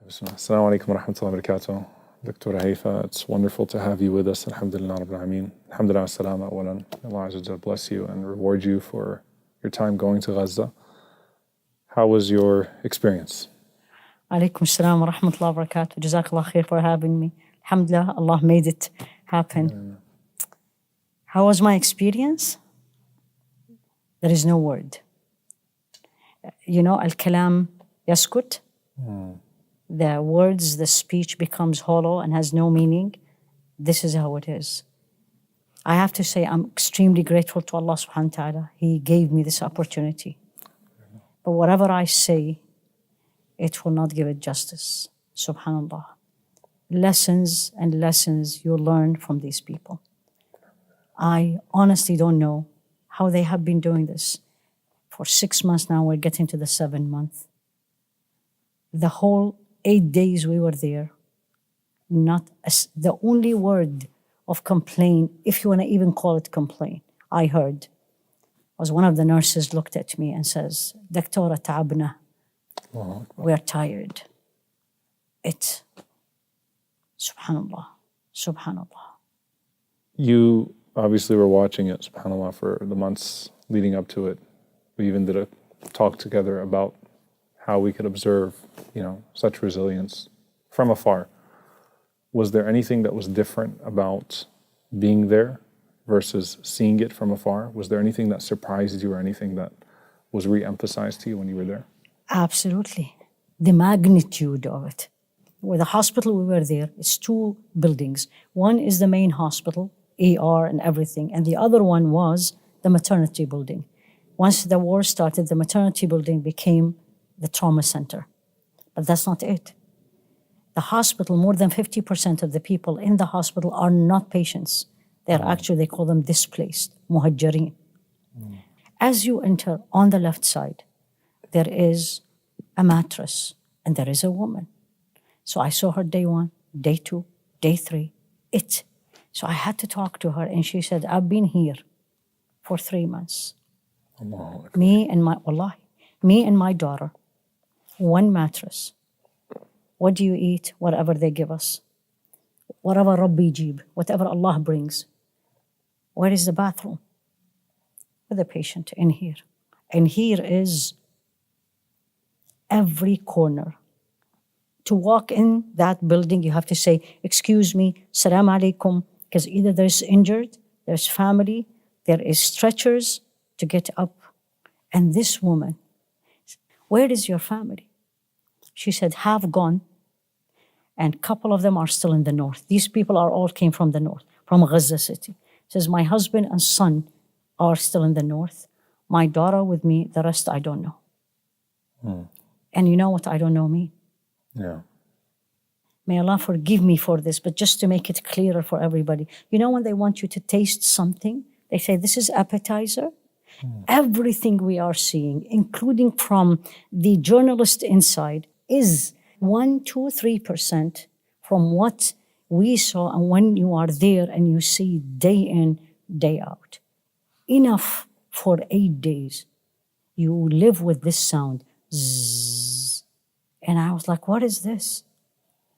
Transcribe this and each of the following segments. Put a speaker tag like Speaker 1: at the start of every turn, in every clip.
Speaker 1: Assalamu alaikum wa rahmatullahi wa barakatuh. Doctora Haifaa, it's wonderful to have you with us. Alhamdulillah Rabbil Alameen. Alhamdulillah wa salama awalan. Allah Azza wa Jalla bless you and reward you for your time going to Gaza. How was your experience?
Speaker 2: Alaikum assalam wa rahmatullahi wa barakatuh. Jazakallah khair for having me. Alhamdulillah, Allah made it happen. How was my experience? There is no word. You know, al-kalam yaskut. The words, the speech becomes hollow and has no meaning. This is how it is. I have to say I'm extremely grateful to Allah subhanahu wa ta'ala. He gave me this opportunity. But whatever I say, it will not give it justice. Subhanallah. Lessons and lessons you learn from these people. I honestly don't know how they have been doing this. For 6 months now, we're getting to the 7th month. The whole 8 days we were there, the only word of complaint, if you want to even call it complaint, I heard, was one of the nurses looked at me and says, Doctora, ta'abna. We're tired. Subhanallah, subhanallah.
Speaker 1: You obviously were watching it, subhanAllah, for the months leading up to it. We even did a talk together about how we could observe, such resilience from afar. Was there anything that was different about being there versus seeing it from afar? Was there anything that surprised you or anything that was re-emphasized to you when you were there?
Speaker 2: Absolutely. The magnitude of it. With the hospital we were there, it's 2 buildings. One is the main hospital, ER and everything, and the other one was the maternity building. Once the war started, the maternity building became the trauma center. But that's not it. The hospital, more than 50% of the people in the hospital are not patients. They're actually, they call them displaced, muhajireen. As you enter on the left side, there is a mattress and there is a woman. So I saw her day 1, day 2, day 3, So I had to talk to her and she said, I've been here for 3 months. Me and my daughter, 1 mattress. What do you eat? Whatever they give us. Whatever Rabbi jib, whatever Allah brings. Where is the bathroom? With the patient in here. And here is every corner. To walk in that building, you have to say, excuse me, salam alaikum, because either there's injured, there's family, there is stretchers to get up. And this woman, where is your family? She said, half gone, and a couple of them are still in the north. These people all came from the north, from Gaza city. Says, my husband and son are still in the north. My daughter with me, the rest I don't know. And you know what I don't know mean?
Speaker 1: Yeah.
Speaker 2: May Allah forgive me for this, but just to make it clearer for everybody. You know when they want you to taste something, they say, this is appetizer? Everything we are seeing, including from the journalist inside, is 1, 2, 3% from what we saw. And when you are there and you see day in, day out, enough for 8 days, you live with this sound. Zzz. And I was like, what is this?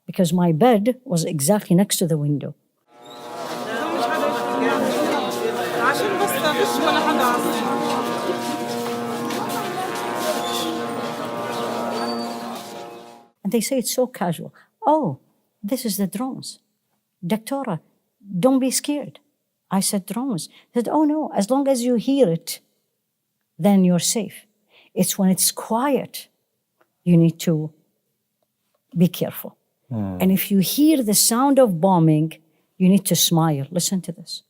Speaker 2: Because my bed was exactly next to the window. And they say it's so casual. Oh, this is the drones. Doctora, don't be scared. I said, drones. They said, oh no, as long as you hear it, then you're safe. It's when it's quiet, you need to be careful. And if you hear the sound of bombing, you need to smile. Listen to this.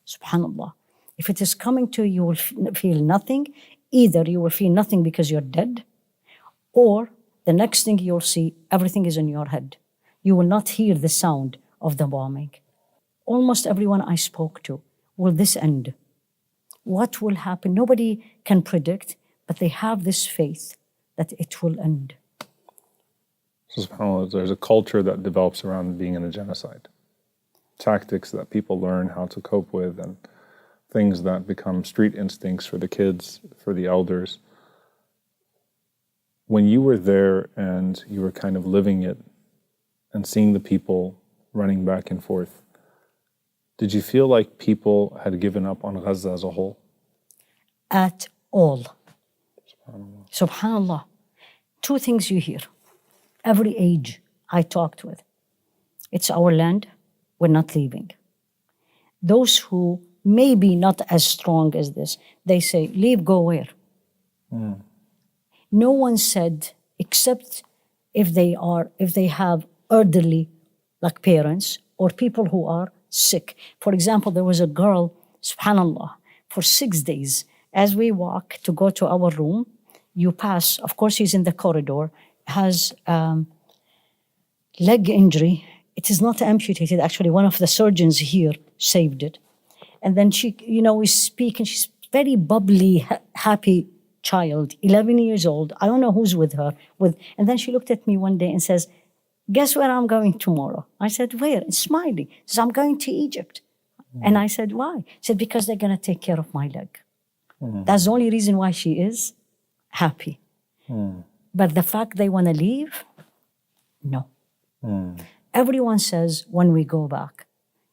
Speaker 2: Subhanallah. If it is coming to you, you will feel nothing. Either you will feel nothing because you're dead, or the next thing you'll see, everything is in your head. You will not hear the sound of the bombing. Almost everyone I spoke to, will this end? What will happen? Nobody can predict, but they have this faith that it will end.
Speaker 1: So subhanAllah, there's a culture that develops around being in a genocide. Tactics that people learn how to cope with and things that become street instincts for the kids, for the elders. when you were there and you were kind of living it and seeing the people running back and forth, did you feel like people had given up on Gaza as a whole?
Speaker 2: At all.
Speaker 1: SubhanAllah.
Speaker 2: Subhanallah. Two things you hear. Every age I talked with. It's our land, we're not leaving. Those who may be not as strong as this, they say, leave, go where? No one said, except if they have elderly, like parents, or people who are sick. For example, there was a girl, subhanallah, for 6 days, as we walk to go to our room, you pass, of course she's in the corridor, has leg injury. It is not amputated. Actually, one of the surgeons here saved it. And then she, we speak, and she's very bubbly, happy child, 11 years old. I don't know who's with her. And then she looked at me one day and says, guess where I'm going tomorrow? I said, where? And smiling. She says, I'm going to Egypt. And I said, why? She said, because they're going to take care of my leg. That's the only reason why she is happy. But the fact they want to leave, no. Everyone says when we go back,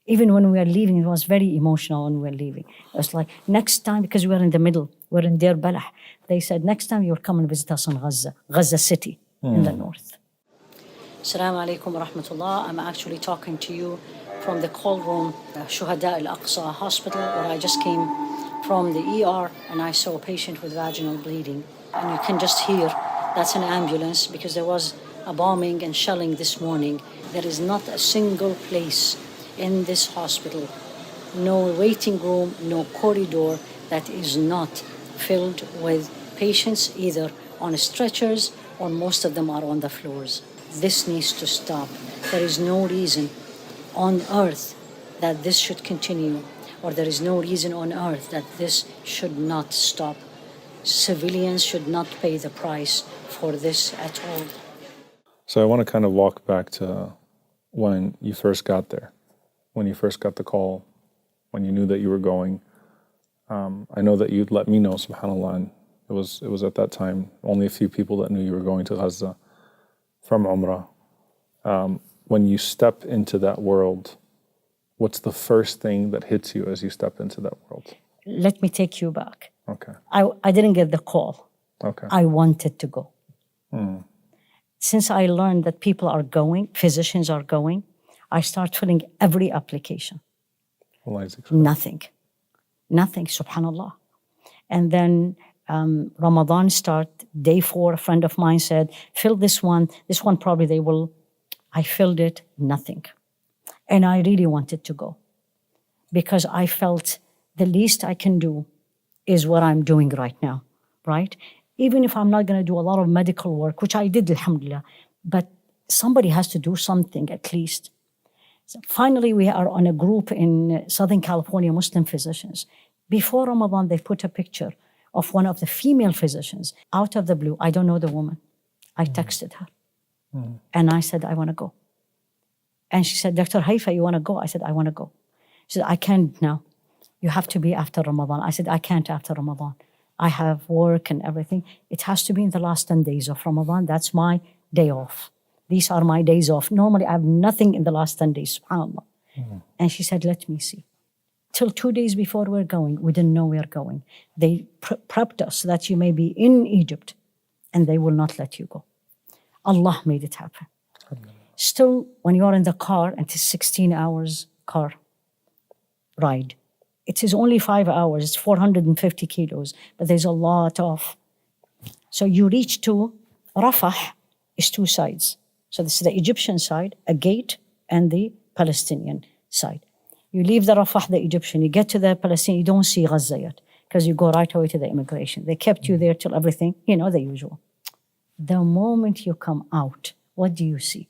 Speaker 2: even when we are leaving, it was very emotional when we were leaving. It was like, next time, because we were in the middle, we're in Deir Balah, they said, next time you'll come and visit us in Gaza City in the north. Assalamu alaikum wa rahmatullah. I'm actually talking to you from the call room, Shuhada al-Aqsa Hospital, where I just came from the ER, and I saw a patient with vaginal bleeding. And you can just hear, that's an ambulance, because there was a bombing and shelling this morning. There is not a single place in this hospital, no waiting room, no corridor that is not filled with patients, either on stretchers or most of them are on the floors. This needs to stop. There is no reason on earth that this should continue, or there is no reason on earth that this should not stop. Civilians should not pay the price for this at all.
Speaker 1: So I want to kind of walk back to when you first got there, when you first got the call, when you knew that you were going. I know that you'd let me know, subhanAllah, and it was at that time only a few people that knew you were going to Gaza from Umrah. When you step into that world, what's the first thing that hits you as you step into that world?
Speaker 2: Let me take you back.
Speaker 1: Okay.
Speaker 2: I didn't get the call.
Speaker 1: Okay.
Speaker 2: I wanted to go. Since I learned that people are going, physicians are going, I start filling every application. Nothing, subhanallah. And then Ramadan start, day 4, a friend of mine said, fill this one probably they will. I filled it, nothing. And I really wanted to go because I felt the least I can do is what I'm doing right now, right? Even if I'm not going to do a lot of medical work, which I did, alhamdulillah, but somebody has to do something at least. So finally, we are on a group in Southern California, Muslim physicians. Before Ramadan, they put a picture of one of the female physicians out of the blue. I don't know the woman. I texted her. And I said, I want to go. And she said, Dr. Haifaa, you want to go? I said, I want to go. She said, I can't now. You have to be after Ramadan. I said, I can't after Ramadan. I have work and everything. It has to be in the last 10 days of Ramadan. That's my day off. These are my days off. Normally, I have nothing in the last 10 days, subhanAllah. And she said, let me see. Till 2 days before we're going, we didn't know we are going. They prepped us that you may be in Egypt and they will not let you go. Allah made it happen. Still, when you're in the car, and it's 16 hours car ride, it is only 5 hours, it's 450 kilos, but there's a lot of. So you reach to Rafah, is 2 sides. So this is the Egyptian side, a gate, and the Palestinian side. You leave the Rafah, the Egyptian, you get to the Palestinian, you don't see Gaza yet, because you go right away to the immigration. They kept you there till everything, the usual. The moment you come out, what do you see?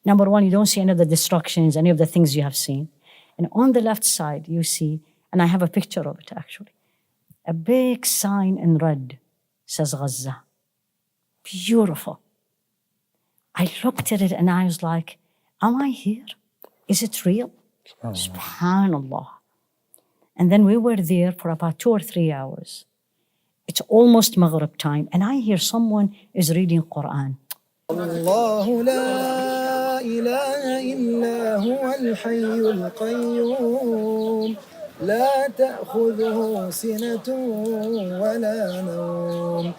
Speaker 2: Number one, you don't see any of the destructions, any of the things you have seen. And on the left side, you see, and I have a picture of it actually, a big sign in red says Gaza. Beautiful. I looked at it and I was like, am I here? Is it real? SubhanAllah. And then we were there for about 2 or 3 hours. It's almost Maghrib time, and I hear someone is reading Quran.
Speaker 3: الله لا إله إلا هو الحي القيوم لا تأخذه سنة ولا نوم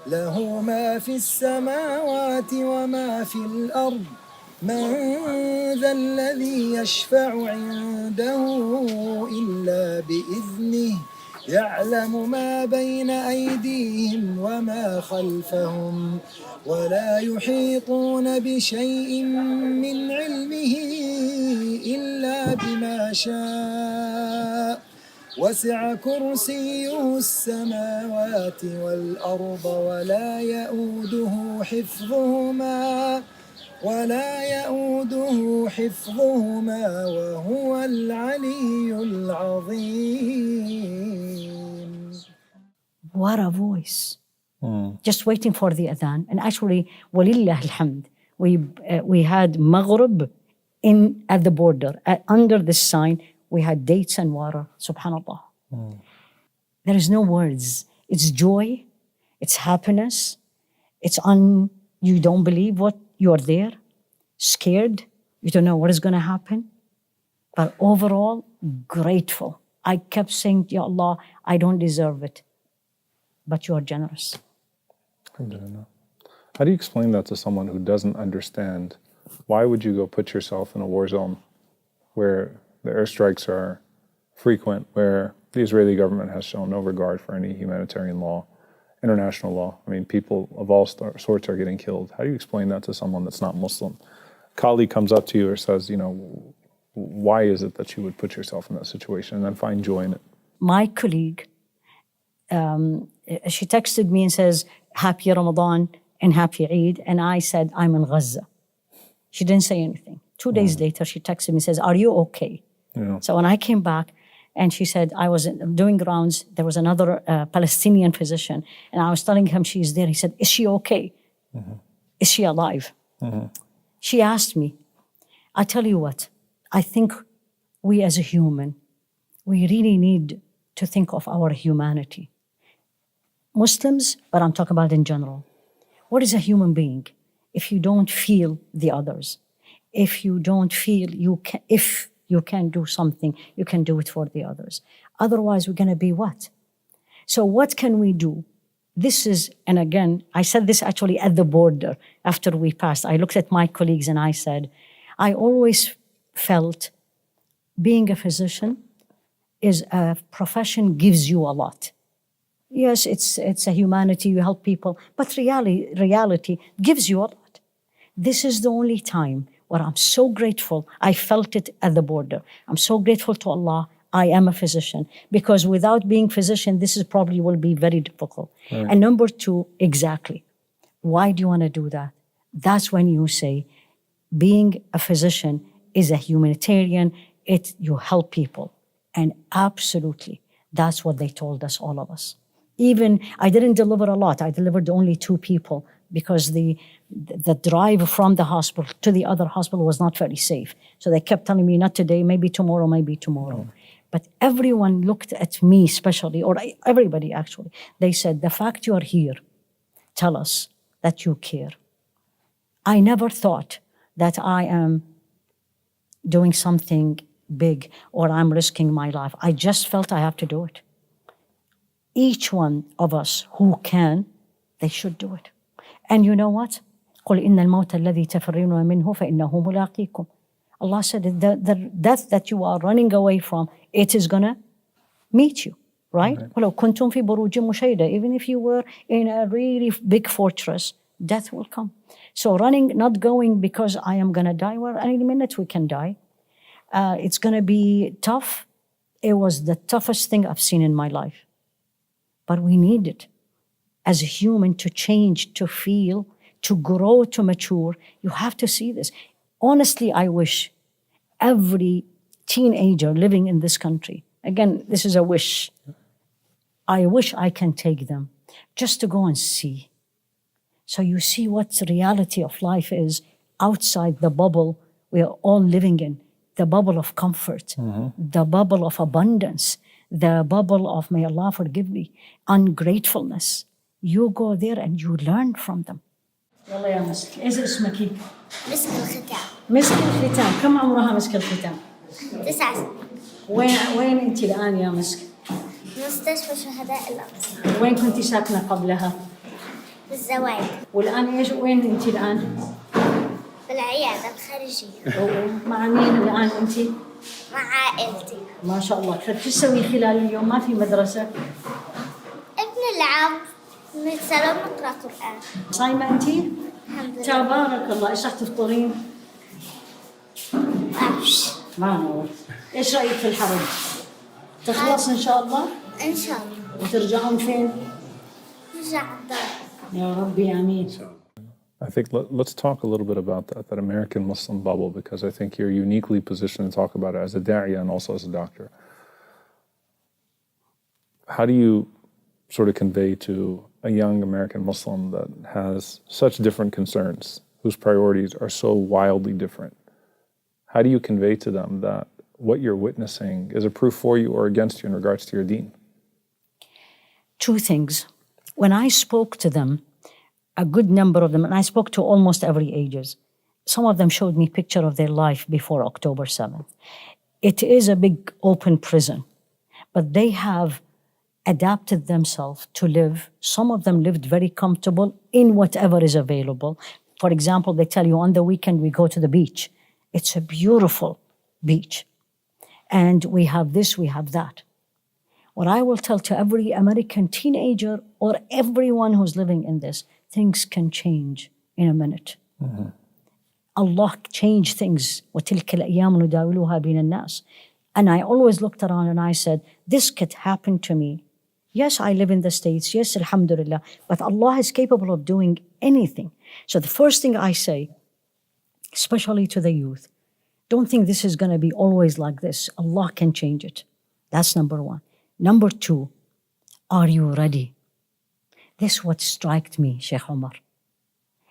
Speaker 3: له ما في السماوات وما في الأرض من ذا الذي يشفع عنده إلا بإذنه يعلم ما بين أيديهم وما خلفهم ولا يحيطون بشيء من علمه إلا بما شاء وسع كرسيه السماوات والأرض ولا يؤوده حفظهما وهو العلي العظيم.
Speaker 2: What a voice. Just waiting for the adhan. And actually, walillah alhamd, we had Maghrib at the border. Under this sign, we had dates and water. Subhanallah. There is no words. It's joy. It's happiness. It's you don't believe what you're there. Scared. You don't know what is going to happen. But overall, grateful. I kept saying, Ya Allah, I don't deserve it. But you are generous.
Speaker 1: Alhamdulillah. How do you explain that to someone who doesn't understand? Why would you go put yourself in a war zone where the airstrikes are frequent, where the Israeli government has shown no regard for any humanitarian law, international law? I mean, people of all sorts are getting killed. How do you explain that to someone that's not Muslim? A colleague comes up to you or says, why is it that you would put yourself in that situation and then find joy in it?
Speaker 2: My colleague, she texted me and says, Happy Ramadan and Happy Eid. And I said, I'm in Gaza. She didn't say anything. 2 days later, she texted me and says, are you okay?
Speaker 1: Yeah.
Speaker 2: So when I came back, and she said, I was doing rounds, there was another Palestinian physician, and I was telling him she's there. He said, is she okay? Is she alive? She asked me, I tell you what, I think we as a human, we really need to think of our humanity. Muslims, but I'm talking about in general. What is a human being if you don't feel the others? If you don't feel if you can do something, you can do it for the others. Otherwise, we're going to be what? So what can we do? This is, and again, I said this actually at the border after we passed. I looked at my colleagues and I said, I always felt being a physician is a profession gives you a lot. Yes, it's a humanity, you help people, but reality gives you a lot. This is the only time where I'm so grateful. I felt it at the border. I'm so grateful to Allah. I am a physician, because without being physician, this is probably will be very difficult. Right. And number two, exactly. Why do you want to do that? That's when you say, being a physician is a humanitarian. You help people. And absolutely, that's what they told us, all of us. Even, I didn't deliver a lot. I delivered only 2 people because the drive from the hospital to the other hospital was not very safe. So they kept telling me, not today, maybe tomorrow, maybe tomorrow. But everyone looked at me especially, or everybody actually. They said, the fact you are here, tell us that you care. I never thought that I am doing something big or I'm risking my life. I just felt I have to do it. Each one of us who can, they should do it. And you know what? قُلْ إِنَّ الْمَوْتَ الَّذِي تَفِرُّونَ مِنْهُ فَإِنَّهُ مُلَاقِيكُمْ. Allah said the death that you are running away from, it is going to meet you, right? وَلَوْ كُنْتُمْ فِي بُرُوجٍ مُشَيَّدَةٍ. Even if you were in a really big fortress, death will come. So running, not going because I am going to die, well, any minute we can die. It's going to be tough. It was the toughest thing I've seen in my life. But we need it as a human to change, to feel, to grow, to mature. You have to see this. Honestly, I wish every teenager living in this country, again, this is a wish. I wish I can take them just to go and see. So you see what the reality of life is outside the bubble we are all living in, the bubble of comfort, the bubble of abundance, the bubble of, may Allah forgive me, ungratefulness. You go there and you learn from them. يلا يا مسك، ايش اسمك؟
Speaker 4: مسك الختام.
Speaker 2: مسك الختام، كم عمرها مسك الختام؟
Speaker 4: 9 سنين.
Speaker 2: وين انت الان يا مسك؟
Speaker 4: مستشفى شهداء الأقصى.
Speaker 2: وين كنت ساكنه قبلها؟
Speaker 4: بالزواج.
Speaker 2: والان وين انت الان؟
Speaker 4: بالعيادة الخارجية.
Speaker 2: مع مين الان انت؟
Speaker 4: مع عائلتي.
Speaker 2: ما شاء الله، شو تسوي خلال اليوم؟ ما في مدرسه؟
Speaker 4: بنلعب، نتسلم، نقرأ قرآن.
Speaker 2: صايمه انت؟
Speaker 4: الحمد لله.
Speaker 2: تبارك الله. ايش راح تفطرين؟
Speaker 4: أبش.
Speaker 2: ما نور. ايش رايك في الحرب؟ تخلص ان شاء الله؟
Speaker 4: إن شاء الله.
Speaker 2: وترجعون فين؟
Speaker 4: نرجع الدار.
Speaker 2: يا ربي امين.
Speaker 1: I think let's talk a little bit about that American Muslim bubble, because I think you're uniquely positioned to talk about it as a da'iyah and also as a doctor. How do you sort of convey to a young American Muslim that has such different concerns, whose priorities are so wildly different? How do you convey to them that what you're witnessing is a proof for you or against you in regards to your deen?
Speaker 2: Two things. When I spoke to them, a good number of them, and I spoke to almost every ages, some of them showed me picture of their life before October 7th. It is a big open prison, but they have adapted themselves to live. Some of them lived very comfortable in whatever is available. For example, they tell you on the weekend we go to the beach. It's a beautiful beach. And we have this, we have that. What I will tell to every American teenager or everyone who's living in this, things can change in a minute.
Speaker 1: Mm-hmm.
Speaker 2: Allah changed things. وَتِلْكَ الْأَيَّامُ نُدَاوِلُهَا بَيْنَ النَّاسِ. And I always looked around and I said, this could happen to me. Yes, I live in the States. Yes, alhamdulillah. But Allah is capable of doing anything. So the first thing I say, especially to the youth, don't think this is going to be always like this. Allah can change it. That's number one. Number two, are you ready? This is what struck me, Sheikh Omar.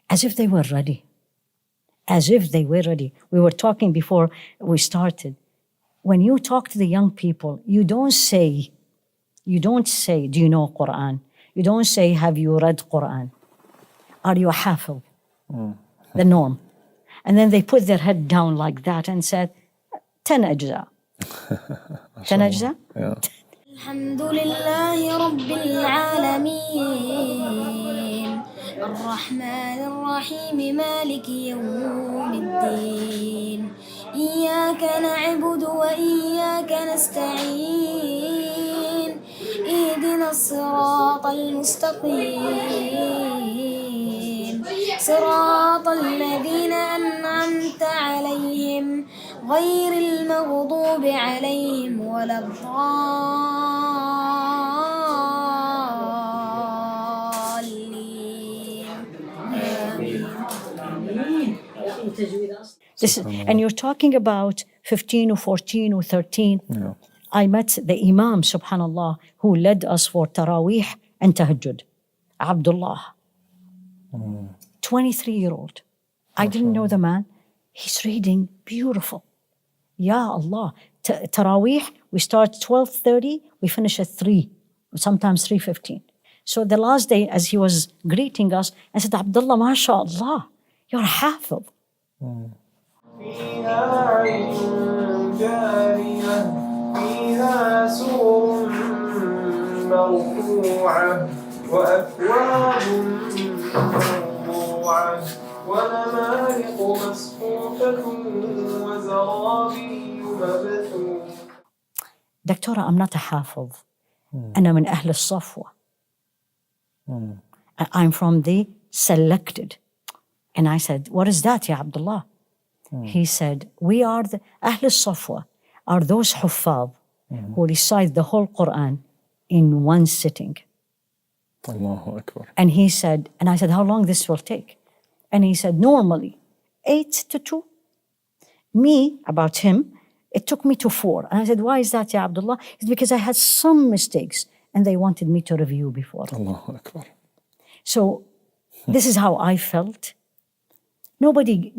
Speaker 2: As if they were ready. As if they were ready. We were talking before we started. When you talk to the young people, you don't say, do you know Quran? You don't say, have you read Quran? Are you a hafiz? The norm. And then they put their head down like that and said, 10 أجزاء. 10 أجزاء?
Speaker 1: Yeah.
Speaker 4: الحمد لله رب العالمين الرحمن الرحيم مالك يوم الدين إياك نعبد وإياك نستعين اهدنا الصراط المستقيم صراط الذين أنعمت عليهم غير المغضوب عليهم ولا الضالين آمين.
Speaker 2: This is, and you're talking about 15 or 14 or 13.
Speaker 1: Yeah.
Speaker 2: I met the Imam, subhanallah, who led us for Taraweeh and Tahajjud, Abdullah, 23-year-old. I didn't know the man. He's reading beautiful. Ya Allah. Taraweeh, we start 12:30, we finish at 3, sometimes 3:15. So the last day, as he was greeting us, I said, Abdullah, mashallah, you're a hafiz.
Speaker 5: فيها عين جارية فيها سور مرفوعة وأكواب موضوعة ونمارق مصفوفة وزرابي مبثوثة.
Speaker 2: Doctora, I'm not a hafiz. أنا من أهل الصفوة. I'm from the selected. And I said, what is that, Ya Abdullah? He said, we are the Ahl al-Safwa, are those huffaz who recite the whole Quran in one sitting.
Speaker 1: Allahu Akbar.
Speaker 2: And he said, and I said, how long this will take? And he said, normally 8 to 2. Me, about him, it took me to 4. And I said, why is that, Ya Abdullah? It's because I had some mistakes and they wanted me to review before.
Speaker 1: Allahu Akbar.
Speaker 2: So this is how I felt. Nobody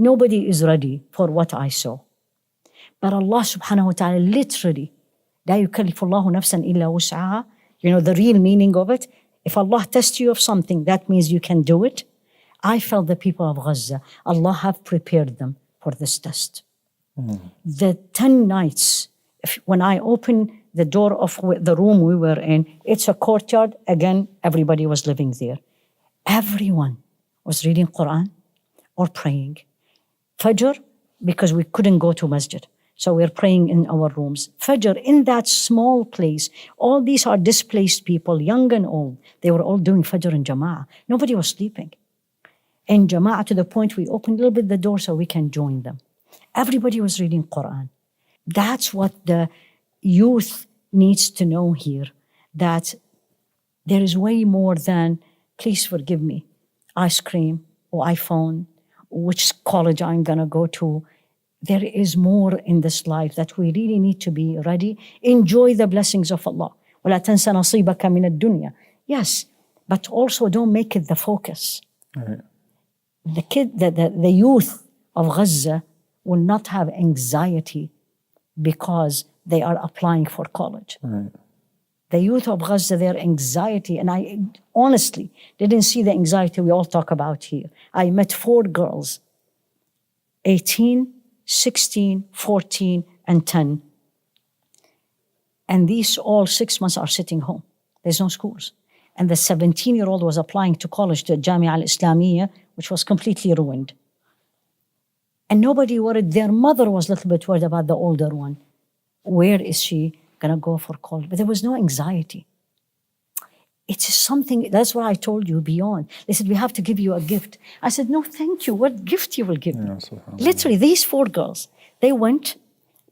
Speaker 2: is ready for what I saw. But Allah subhanahu wa ta'ala literally لا يكلف الله نفسا إلا وسعها. You know the real meaning of it? If Allah tests you of something, that means you can do it. I felt the people of Gaza, Allah have prepared them for this test. The 10 nights, when I opened the door of the room we were in, it's a courtyard, again, everybody was living there. Everyone was reading Quran or praying. Fajr, because we couldn't go to masjid, so we're praying in our rooms. Fajr, in that small place, all these are displaced people, young and old. They were all doing Fajr in Jama'ah. Nobody was sleeping. In Jama'ah, to the point we opened a little bit the door so we can join them. Everybody was reading Quran. That's what the youth needs to know here, that there is way more than, please forgive me, ice cream or iPhone, which college I'm going to go to. There is more in this life that we really need to be ready. Enjoy the blessings of Allah. وَلَا تَنْسَ نَصِيبَكَ مِنَ الدُّنْيا. Yes, but also don't make it the focus.
Speaker 1: Right.
Speaker 2: The youth of Gaza will not have anxiety because they are applying for college.
Speaker 1: Right.
Speaker 2: The youth of Gaza, their anxiety, and I honestly didn't see the anxiety we all talk about here. I met 4 girls, 18, 16, 14, and 10. And these all 6 months are sitting home. There's no schools. And the 17-year-old was applying to college, to Jamia al-Islamiyya, which was completely ruined. And nobody worried. Their mother was a little bit worried about the older one. Where is she going to go for college? But there was no anxiety. It's something, that's why I told you beyond. They said, we have to give you a gift. I said, no, thank you. What gift you will give me? Literally, these 4 girls, they went,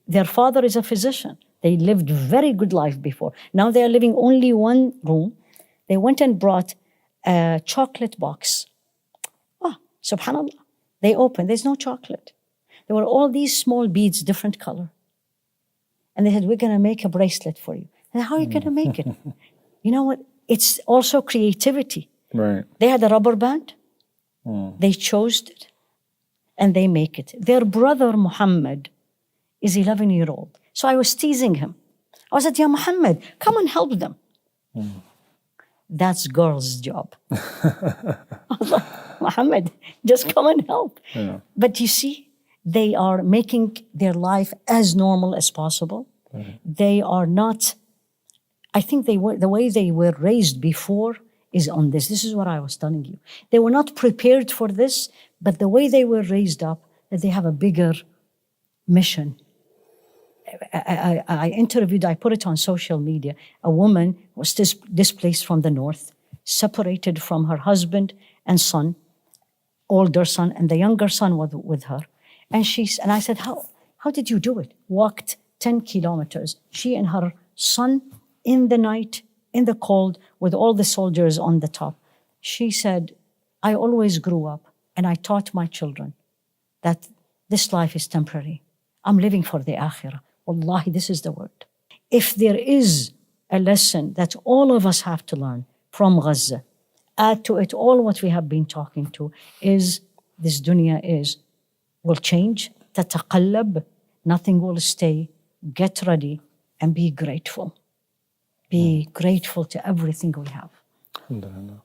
Speaker 2: their father is a physician. They lived very good life before. Now they are living only one room. They went and brought a chocolate box. Oh, subhanAllah. They opened, there's no chocolate. There were all these small beads, different color. And they said, we're going to make a bracelet for you. And how are you going to make it? You know what? It's also creativity.
Speaker 1: Right.
Speaker 2: They had a rubber band. They chose it. And they make it. Their brother, Muhammad, is 11-year-old. So I was teasing him. I said, Ya Muhammad, come and help them. That's girls' job. Muhammad, just come and help. Yeah. But you see, they are making their life as normal as possible. They are not, I think the way they were raised before is on this. This is what I was telling you. They were not prepared for this, but the way they were raised up, that they have a bigger mission. I interviewed, I put it on social media, a woman was displaced from the north, separated from her husband and son, older son, and the younger son was with her. And I said, how did you do it? Walked 10 kilometers, she and her son, in the night, in the cold, with all the soldiers on the top. She said, I always grew up and I taught my children that this life is temporary. I'm living for the akhirah. Wallahi, this is the word. If there is a lesson that all of us have to learn from Gaza, add to it all what we have been talking to, is this dunya will change, tataqallab, nothing will stay. Get ready and be grateful. Be grateful to everything we have.
Speaker 1: Alhamdulillah.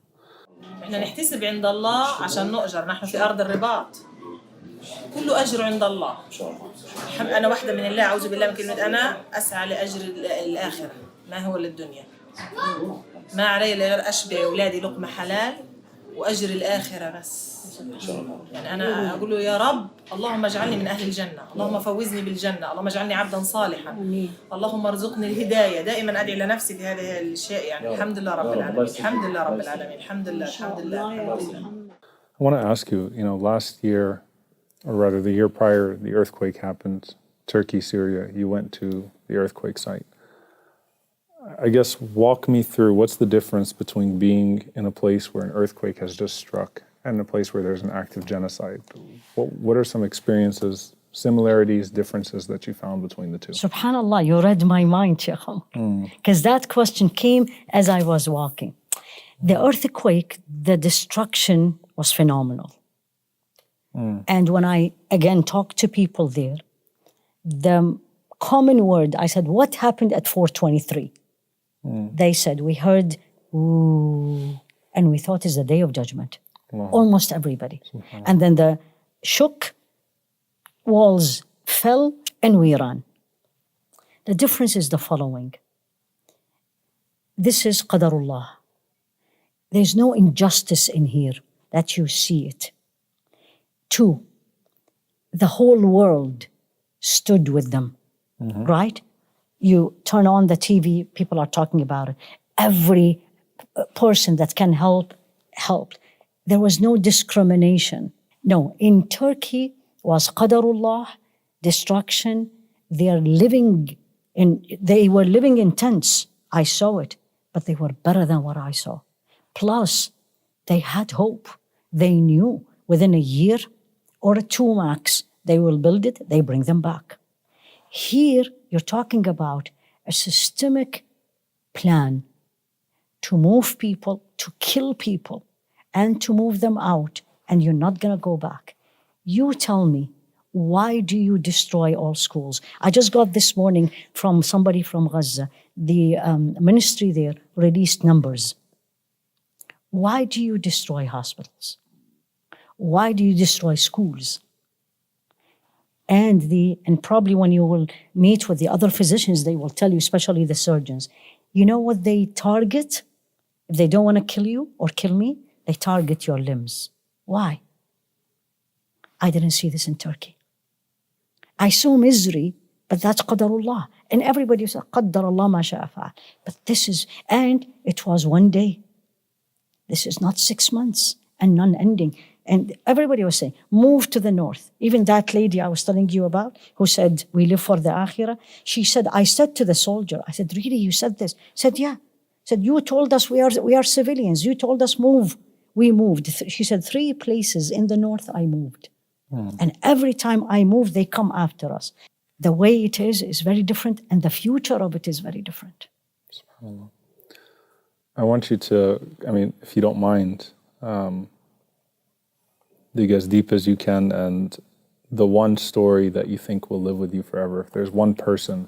Speaker 6: احنا نحتسب عند الله عشان نؤجر. نحن في أرض الرباط. كل أجر عند الله. أنا واحدة من الله، أعوذ بالله من كلمة أنا، أسعى لأجر الآخرة ما هو للدنيا. ما علي غير أشبع أولادي لقمة حلال وأجر الآخرة بس. يعني أنا أقول له يا رب اللهم اجعلني من أهل الجنة، اللهم فوزني بالجنة، اللهم اجعلني عبدا صالحا، اللهم ارزقني الهداية. دائما أدعي لنفسي في هذا الشيء. يعني الحمد لله رب العالمين، الحمد لله رب العالمين، الحمد لله الحمد لله.
Speaker 1: I want to ask you, last year, or rather the year prior, the earthquake happened, Turkey, Syria, you went to the earthquake site. I guess walk me through what's the difference between being in a place where an earthquake has just struck and a place where there's an active genocide. What are some experiences, similarities, differences that you found between the two?
Speaker 2: Subhanallah, you read my mind, Sheikh. Because that question came as I was walking. The earthquake, the destruction was phenomenal. And when I, again, talked to people there, the common word. I said, what happened at 4:23? They said, we heard, ooh, and we thought it's the day of judgment. Almost everybody. And then the shook, walls fell, and we ran. The difference is the following. This is qadarullah. There's no injustice in here that you see it. 2, the whole world stood with them, right? You turn on the TV, people are talking about it. Every person that can help, helped. There was no discrimination. No, in Turkey was qadarullah, destruction. They were living in tents. I saw it, but they were better than what I saw. Plus, they had hope. They knew within a year or 2 max, they will build it, they bring them back. Here, you're talking about a systemic plan to move people, to kill people, and to move them out, and you're not going to go back. You tell me, why do you destroy all schools? I just got this morning from somebody from Gaza. The ministry there released numbers. Why do you destroy hospitals? Why do you destroy schools? And probably when you will meet with the other physicians, they will tell you, especially the surgeons, you know what they target? If they don't want to kill you or kill me, they target your limbs. Why? I didn't see this in Turkey. I saw misery, but that's qadarullah. And everybody said, qadarullah ma sha'a fa'al. But this is, and it was one day. This is not 6 months and non-ending. And everybody was saying, move to the north. Even that lady I was telling you about, who said, we live for the akhirah. She said, I said to the soldier, I said, really, you said this? Said, yeah. Said, you told us we are civilians. You told us move. We moved. She said, 3 places in the north I moved. And every time I move, they come after us. The way it is very different, and the future of it is very different.
Speaker 1: SubhanAllah. I want you to, if you don't mind, dig as deep as you can, and the one story that you think will live with you forever. If there's one person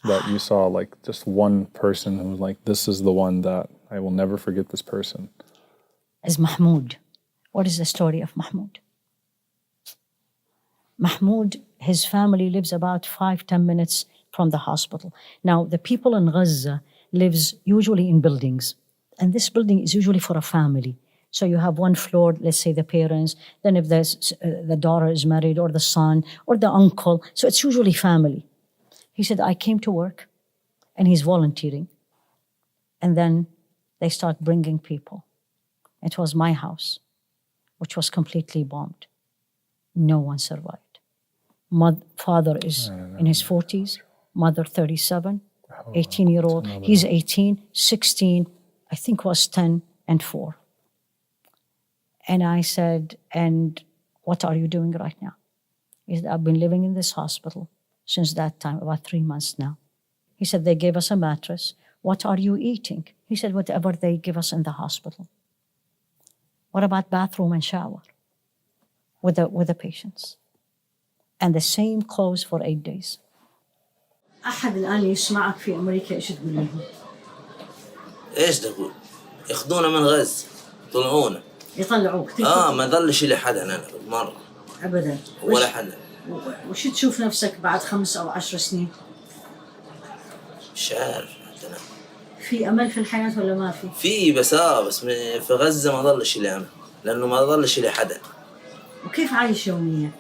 Speaker 1: that you saw, like just one person who was like, this is the one that I will never forget this person.
Speaker 2: Is Mahmoud. What is the story of Mahmoud? Mahmoud, his family lives about 5-10 minutes from the hospital. Now, the people in Gaza lives usually in buildings, and this building is usually for a family. So you have one floor, let's say the parents, then if the daughter is married, or the son, or the uncle, so it's usually family. He said, I came to work, and he's volunteering, and then they start bringing people. It was my house, which was completely bombed. No one survived. Father is in his 40s, mother 37, 18-year-old. He's 18, 16, I think was 10 and 4. And I said, and what are you doing right now? He said, I've been living in this hospital since that time, about 3 months now. He said, they gave us a mattress. What are you eating? He said, whatever they give us in the hospital. What about bathroom and shower with the patients? And the same clothes for 8 days. أحد الآن يسمعك في أمريكا إيش تقول لهم؟
Speaker 7: إيش تقول؟ ياخذونا من غزة، يطلعونا.
Speaker 2: يطلعوك.
Speaker 7: ما ضلش لي حدا أنا مرة.
Speaker 2: أبداً.
Speaker 7: ولا حدا.
Speaker 2: وش تشوف نفسك بعد 5 أو 10 سنين؟
Speaker 7: مش عارف أنا.
Speaker 2: في أمل في الحياة ولا ما في؟
Speaker 7: في بس في غزة ما ضلش لي أنا، لأنه ما ضلش لي حدا.
Speaker 2: وكيف عايش يومياً؟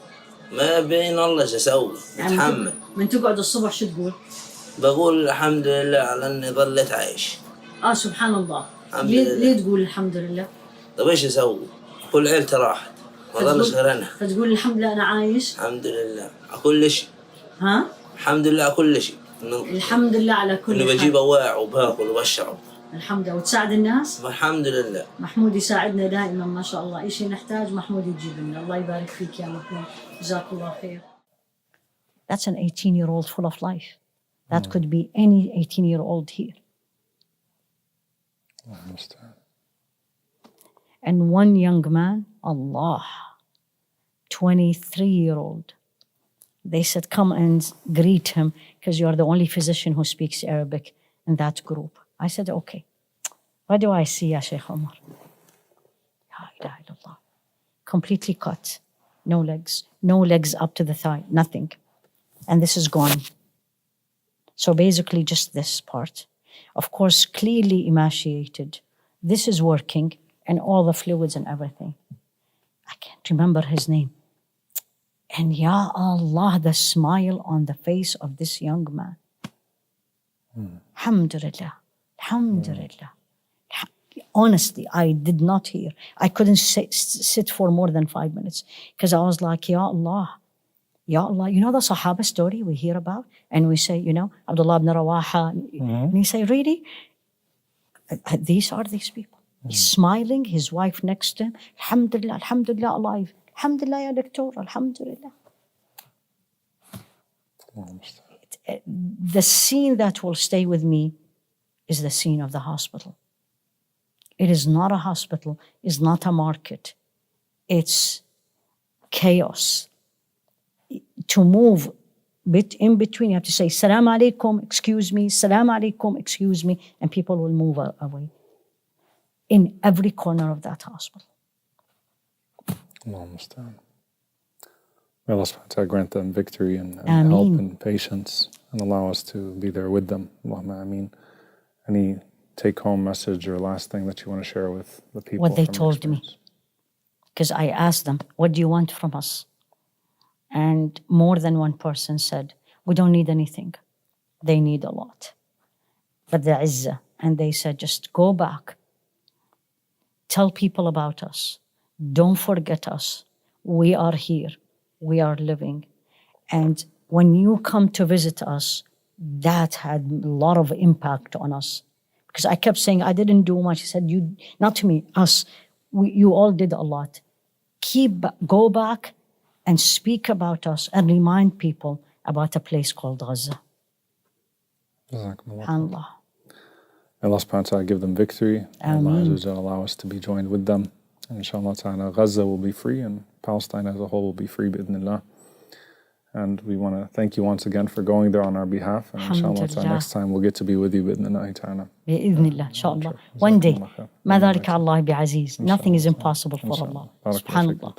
Speaker 7: ما بين الله ايش اسوي؟ اتحمل.
Speaker 2: من تقعد الصبح شو تقول؟
Speaker 7: بقول الحمد لله على اني ظليت عايش.
Speaker 2: سبحان الله. ليه تقول الحمد لله؟
Speaker 7: طيب ايش اسوي؟ كل عيلتي راحت، ما ضلش غير انا.
Speaker 2: فتقول الحمد لله انا عايش؟
Speaker 7: الحمد لله على كل شيء. الحمد لله على كل شيء.
Speaker 2: الحمد لله على كل شيء.
Speaker 7: انه بجيب اواع وباكل وبشرب.
Speaker 2: الحمد لله. وتساعد الناس؟
Speaker 7: الحمد لله.
Speaker 2: محمود يساعدنا دائما ما شاء الله، اي شيء نحتاج محمود يجيب لنا. الله يبارك فيك يا محمود، جزاك الله خير. That's an 18-year-old full of life. That could be any 18-year-old here.
Speaker 1: I understand.
Speaker 2: And one young man, Allah, 23-year-old, They said, come and greet him because you are the only physician who speaks Arabic in that group. I said, okay. What do I see, Ya Sheikh Omar? La ilaha illallah. Completely cut. No legs up to the thigh, nothing. And this is gone. So basically just this part. Of course, clearly emaciated. This is working and all the fluids and everything. I can't remember his name. And Ya Allah, the smile on the face of this young man. Alhamdulillah, alhamdulillah. Honestly, I did not hear. I couldn't sit for more than 5 minutes because I was like, Ya Allah, Ya Allah. You know the Sahaba story we hear about? And we say, you know, Abdullah ibn Rawaha. And you say, really? These are these people. He's smiling, his wife next to him. Alhamdulillah, alhamdulillah, alive. Alhamdulillah, ya Doctora, alhamdulillah. The scene that will stay with me is the scene of the hospital. It is not a hospital, it's not a market. It's chaos. To move in between, you have to say, Salam alaikum, excuse me, Salam alaikum, excuse me, and people will move away. In every corner of that hospital.
Speaker 1: Allah musta'an. May Allah subhanahu wa ta'ala grant them victory and help and patience and allow us to be there with them. Allahumma ameen. Any take-home message or last thing that you want to share with the people?
Speaker 2: What they told me. Because I asked them, what do you want from us? And more than one person said, we don't need anything. They need a lot. But the izzah. And they said, just go back. Tell people about us. Don't forget us. We are here. We are living. And when you come to visit us, that had a lot of impact on us. Because I kept saying, I didn't do much. He said, you, not to me, us. You all did a lot. Go back and speak about us and remind people about a place called Gaza.
Speaker 1: Allah. Allah subhanahu wa ta'ala give them victory. Allah allow us to be joined with them. And inshallah ta'ala, Gaza will be free and Palestine as a whole will be free, bi'idhnillah. And we want to thank you once again for going there on our behalf. And inshallah ta'ala, next time we'll get to be with you, bi'idhnillah ta'ala.
Speaker 2: Bi'idhnillah, inshallah. One day. ما ذلك على الله بعزيز. Nothing is impossible for Allah. Subhanallah.